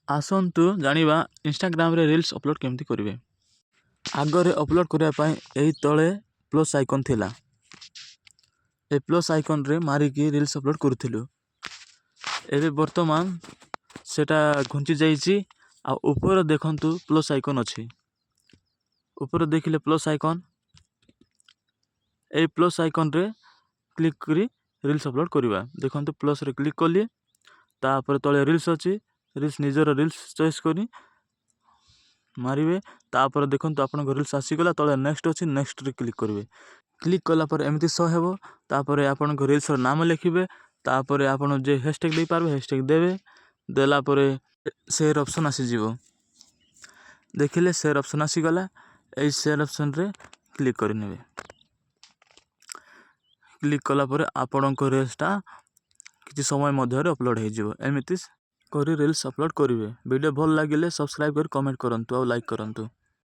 ଆସନ୍ତୁ ଜାଣିବା ଇନଷ୍ଟାଗ୍ରାମରେ ରିଲ୍ସ ଅପଲୋଡ଼ କେମିତି କରିବେ। ଆଗରେ ଅପଲୋଡ଼ କରିବା ପାଇଁ ଏହି ତଳେ ପ୍ଲସ୍ ଆଇକନ୍ ଥିଲା। ଏ ପ୍ଲସ୍ ଆଇକନ୍ରେ ମାରିକି ରିଲ୍ସ ଅପଲୋଡ଼ କରୁଥିଲୁ। ଏବେ ବର୍ତ୍ତମାନ ସେଟା ଘୁଞ୍ଚି ଯାଇଛି। ଆଉ ଉପରେ ଦେଖନ୍ତୁ ପ୍ଲସ୍ ଆଇକନ୍ ଅଛି। ଉପରେ ଦେଖିଲେ ପ୍ଲସ୍ ଆଇକନ୍, এই ପ୍ଲସ୍ ଆଇକନ୍ରେ କ୍ଲିକ୍ କରି ରିଲ୍ସ ଅପଲୋଡ଼ କରିବା। ଦେଖନ୍ତୁ ପ୍ଲସ୍ରେ କ୍ଲିକ୍ କଲି, ତାପରେ ତଳେ ରିଲ୍ସ ଅଛି। ରିଲ୍ସ ନିଜର ରିଲ୍ସ ଚଏସ୍ କରି ମାରିବେ। ତାପରେ ଦେଖନ୍ତୁ ଆପଣଙ୍କ ରିଲ୍ସ ଆସିଗଲା। ତଳେ ନେକ୍ସଟ ଅଛି, ନେକ୍ସଟରେ କ୍ଲିକ୍ କରିବେ। କ୍ଲିକ୍ କଲା ପରେ ଏମିତି ଶୋ ହେବ। ତାପରେ ଆପଣଙ୍କ ରିଲ୍ସର ନାମ ଲେଖିବେ। ତାପରେ ଆପଣ ଯେ ହ୍ୟାଶଟ୍ୟାଗ୍ ଦେଇପାରିବେ ହ୍ୟାଶଟ୍ୟାଗ୍ ଦେବେ। ଦେଲା ପରେ ସେୟାର ଅପସନ୍ ଆସିଯିବ। ଦେଖିଲେ ସେୟାର ଅପସନ୍ ଆସିଗଲା। এই ସେୟାର ଅପସନ୍ରେ କ୍ଲିକ୍ କରିନେବେ। କ୍ଲିକ୍ କଲା ପରେ ଆପଣଙ୍କ ରିଲ୍ସଟା କିଛି ସମୟ ମଧ୍ୟରେ ଅପଲୋଡ଼ ହେଇଯିବ। ଏମିତି କରି ରିଲ୍ସ ଅପଲୋଡ଼ କରିବେ। ଭିଡ଼ିଓ ଭଲ ଲାଗିଲେ ସବସ୍କ୍ରାଇବ୍ କରି କମେଣ୍ଟ କରନ୍ତୁ ଆଉ ଲାଇକ୍ କରନ୍ତୁ।